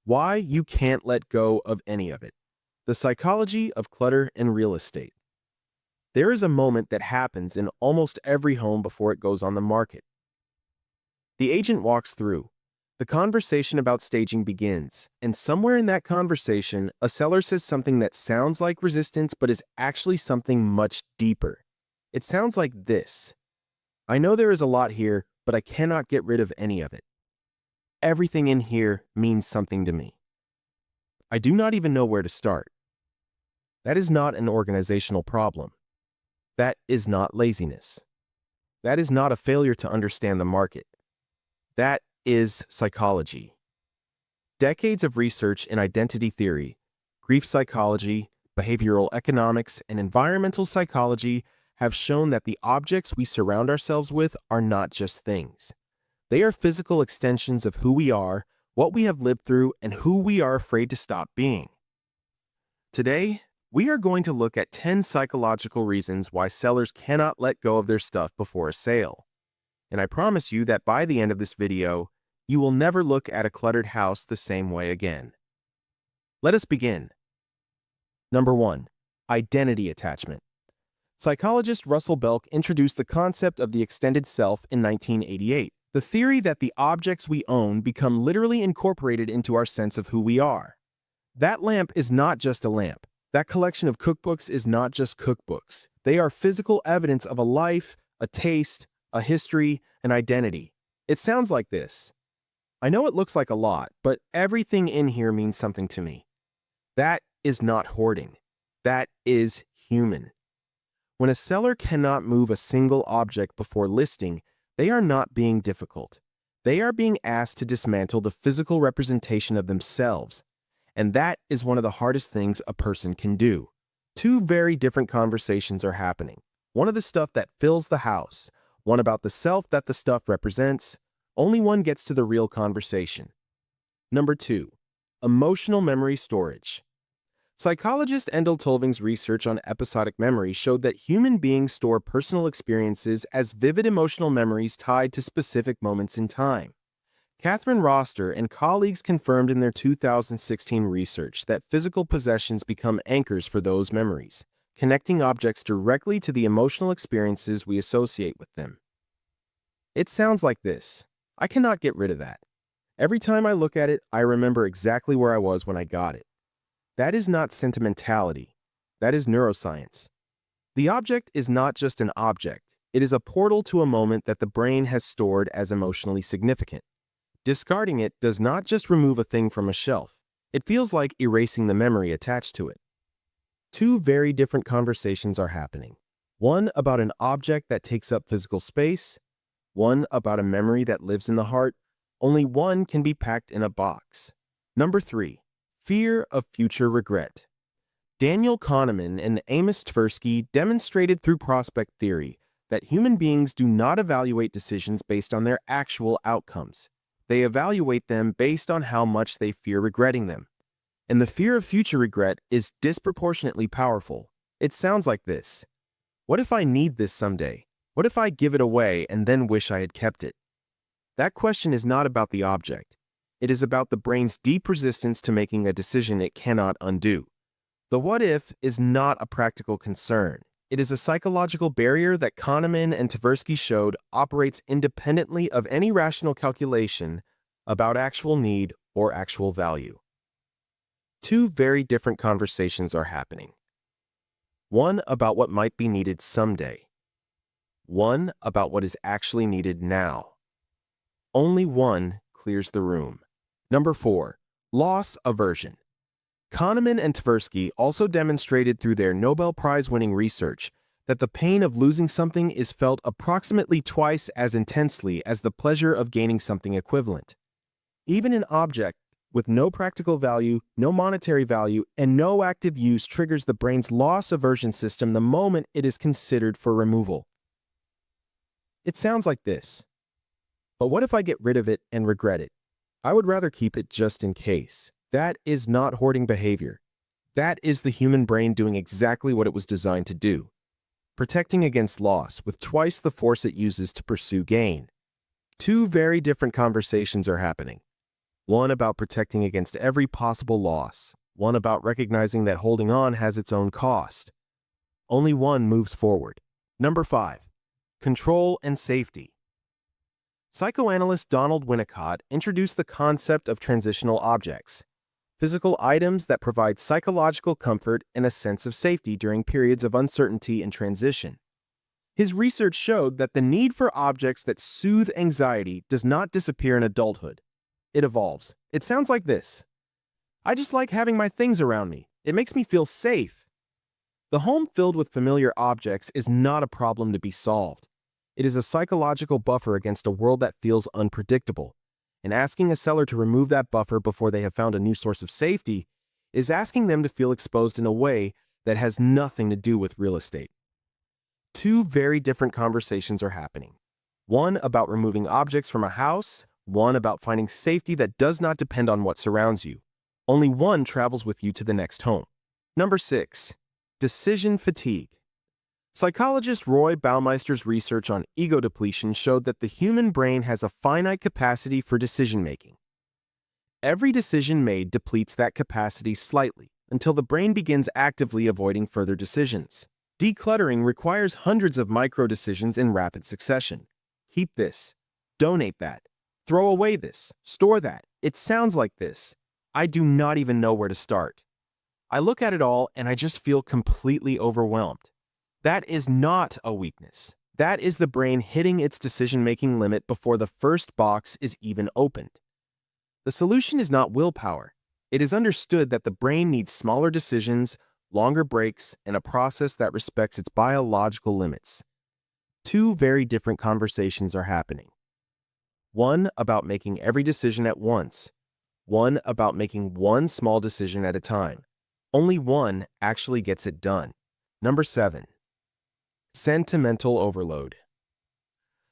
Why you can't let go of any of it. The psychology of clutter and real estate. There is a moment that happens in almost every home before it goes on the market. The agent walks through. The conversation about staging begins, and somewhere in that conversation, a seller says something that sounds like resistance but is actually something much deeper. It sounds like this: I know there is a lot here, but I cannot get rid of any of it. Everything in here means something to me. I do not even know where to start. That is not an organizational problem. That is not laziness. That is not a failure to understand the market. That is psychology. Decades of research in identity theory, grief psychology, behavioral economics, and environmental psychology have shown that the objects we surround ourselves with are not just things. They are physical extensions of who we are, what we have lived through, and who we are afraid to stop being. Today, we are going to look at 10 psychological reasons why sellers cannot let go of their stuff before a sale. And I promise you that by the end of this video, you will never look at a cluttered house the same way again. Let us begin. Number 1. Identity attachment. Psychologist Russell Belk introduced the concept of the extended self in 1988, the theory that the objects we own become literally incorporated into our sense of who we are. That lamp is not just a lamp. That collection of cookbooks is not just cookbooks. They are physical evidence of a life, a taste, a history, an identity. It sounds like this: I know it looks like a lot, but everything in here means something to me. That is not hoarding. That is human. When a seller cannot move a single object before listing, they are not being difficult. They are being asked to dismantle the physical representation of themselves. And that is one of the hardest things a person can do. Two very different conversations are happening. One of the stuff that fills the house, one about the self that the stuff represents. Only one gets to the real conversation. Number 2. Emotional memory storage. Psychologist Endel Tolving's research on episodic memory showed that human beings store personal experiences as vivid emotional memories tied to specific moments in time. Catherine Roster and colleagues confirmed in their 2016 research that physical possessions become anchors for those memories, connecting objects directly to the emotional experiences we associate with them. It sounds like this: I cannot get rid of that. Every time I look at it, I remember exactly where I was when I got it. That is not sentimentality. That is neuroscience. The object is not just an object. It is a portal to a moment that the brain has stored as emotionally significant. Discarding it does not just remove a thing from a shelf. It feels like erasing the memory attached to it. Two very different conversations are happening. One about an object that takes up physical space, one about a memory that lives in the heart. Only one can be packed in a box. Number 3. Fear of future regret. Daniel Kahneman and Amos Tversky demonstrated through prospect theory that human beings do not evaluate decisions based on their actual outcomes. They evaluate them based on how much they fear regretting them. And the fear of future regret is disproportionately powerful. It sounds like this: what if I need this someday? What if I give it away and then wish I had kept it? That question is not about the object. It is about the brain's deep resistance to making a decision it cannot undo. The what if is not a practical concern. It is a psychological barrier that Kahneman and Tversky showed operates independently of any rational calculation about actual need or actual value. Two very different conversations are happening. One about what might be needed someday. One about what is actually needed now. Only one clears the room. Number 4. Loss aversion. Kahneman and Tversky also demonstrated through their Nobel Prize-winning research that the pain of losing something is felt approximately twice as intensely as the pleasure of gaining something equivalent. Even an object with no practical value, no monetary value, and no active use triggers the brain's loss aversion system the moment it is considered for removal. It sounds like this: but what if I get rid of it and regret it? I would rather keep it just in case. That is not hoarding behavior. That is the human brain doing exactly what it was designed to do, protecting against loss with twice the force it uses to pursue gain. Two very different conversations are happening. one about protecting against every possible loss, one about recognizing that holding on has its own cost. Only one moves forward. Number 5. Control and safety. Psychoanalyst Donald Winnicott introduced the concept of transitional objects, physical items that provide psychological comfort and a sense of safety during periods of uncertainty and transition. His research showed that the need for objects that soothe anxiety does not disappear in adulthood. It evolves. It sounds like this. I just like having my things around me. It makes me feel safe. The home filled with familiar objects is not a problem to be solved. It is a psychological buffer against a world that feels unpredictable. And asking a seller to remove that buffer before they have found a new source of safety is asking them to feel exposed in a way that has nothing to do with real estate. Two very different conversations are happening. One about removing objects from a house, one about finding safety that does not depend on what surrounds you. Only one travels with you to the next home. Number 6. Decision fatigue. Psychologist Roy Baumeister's research on ego depletion showed that the human brain has a finite capacity for decision-making. Every decision made depletes that capacity slightly until the brain begins actively avoiding further decisions. Decluttering requires hundreds of micro-decisions in rapid succession. Keep this. Donate that. Throw away this. Store that. It sounds like this. I do not even know where to start. I look at it all and I just feel completely overwhelmed. That is not a weakness. That is the brain hitting its decision-making limit before the first box is even opened. The solution is not willpower. It is understood that the brain needs smaller decisions, longer breaks, and a process that respects its biological limits. Two very different conversations are happening. One about making every decision at once. One about making one small decision at a time. Only one actually gets it done. Number 7. Sentimental overload.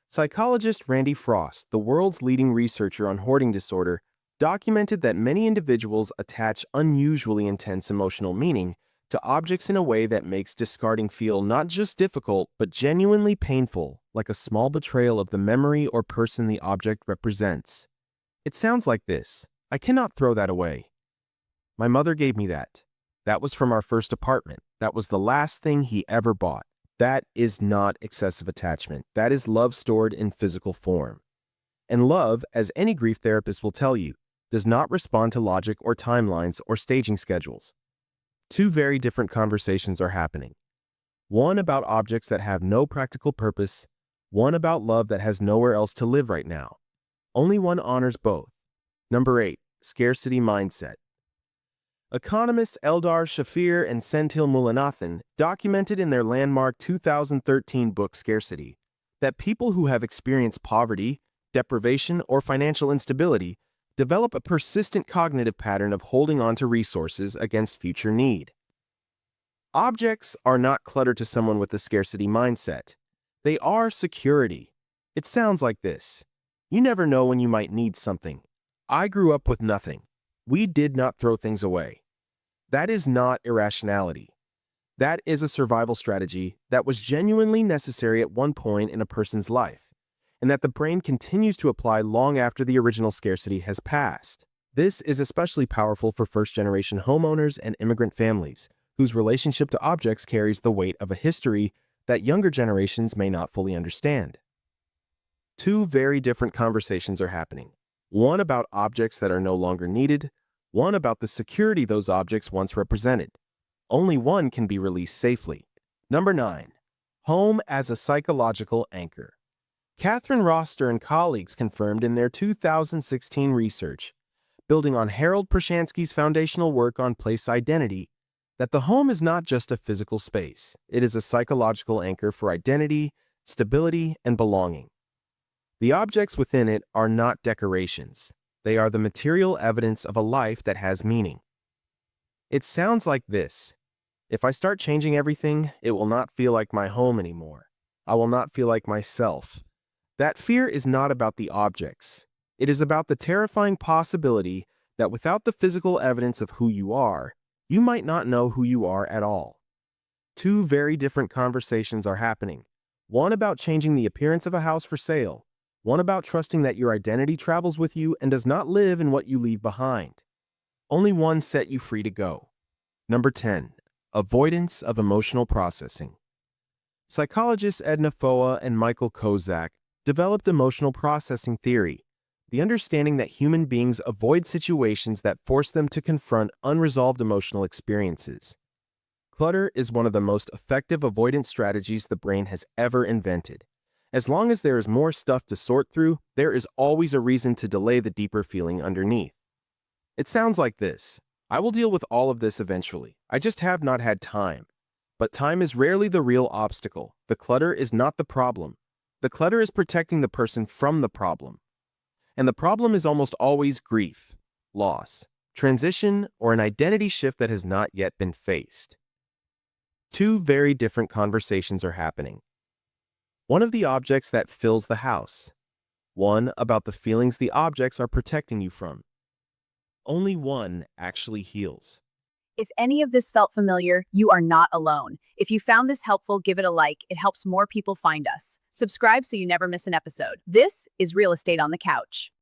Psychologist Randy Frost, the world's leading researcher on hoarding disorder, documented that many individuals attach unusually intense emotional meaning to objects in a way that makes discarding feel not just difficult, but genuinely painful, like a small betrayal of the memory or person the object represents. It sounds like this. I cannot throw that away. My mother gave me that. That was from our first apartment. That was the last thing he ever bought. That is not excessive attachment. That is love stored in physical form. And love, as any grief therapist will tell you, does not respond to logic or timelines or staging schedules. Two very different conversations are happening. One about objects that have no practical purpose, one about love that has nowhere else to live right now. Only one honors both. Number 8. Scarcity mindset. Economists Eldar Shafir and Senthil Mullainathan documented in their landmark 2013 book Scarcity that people who have experienced poverty, deprivation, or financial instability develop a persistent cognitive pattern of holding on to resources against future need. Objects are not clutter to someone with a scarcity mindset. They are security. It sounds like this. You never know when you might need something. I grew up with nothing. We did not throw things away. That is not irrationality. That is a survival strategy that was genuinely necessary at one point in a person's life, and that the brain continues to apply long after the original scarcity has passed. This is especially powerful for first-generation homeowners and immigrant families, whose relationship to objects carries the weight of a history that younger generations may not fully understand. Two very different conversations are happening. One about objects that are no longer needed, one about the security those objects once represented. Only one can be released safely. Number 9. Home as a psychological anchor. Catherine Roster and colleagues confirmed in their 2016 research, building on Harold Pershansky's foundational work on place identity, that the home is not just a physical space. It is a psychological anchor for identity, stability, and belonging. The objects within it are not decorations. They are the material evidence of a life that has meaning. It sounds like this. If I start changing everything, it will not feel like my home anymore. I will not feel like myself. That fear is not about the objects. It is about the terrifying possibility that without the physical evidence of who you are, you might not know who you are at all. Two very different conversations are happening. One about changing the appearance of a house for sale, one about trusting that your identity travels with you and does not live in what you leave behind. Only one set you free to go. Number 10. Avoidance of emotional processing. Psychologists Edna Foa and Michael Kozak developed emotional processing theory, the understanding that human beings avoid situations that force them to confront unresolved emotional experiences. Clutter is one of the most effective avoidance strategies the brain has ever invented. As long as there is more stuff to sort through, there is always a reason to delay the deeper feeling underneath. It sounds like this. I will deal with all of this eventually. I just have not had time. But time is rarely the real obstacle. The clutter is not the problem. The clutter is protecting the person from the problem. And the problem is almost always grief, loss, transition, or an identity shift that has not yet been faced. Two very different conversations are happening. One of the objects that fills the house. One about the feelings the objects are protecting you from. Only one actually heals. If any of this felt familiar, you are not alone. If you found this helpful, give it a like. It helps more people find us. Subscribe so you never miss an episode. This is Real Estate on the Couch.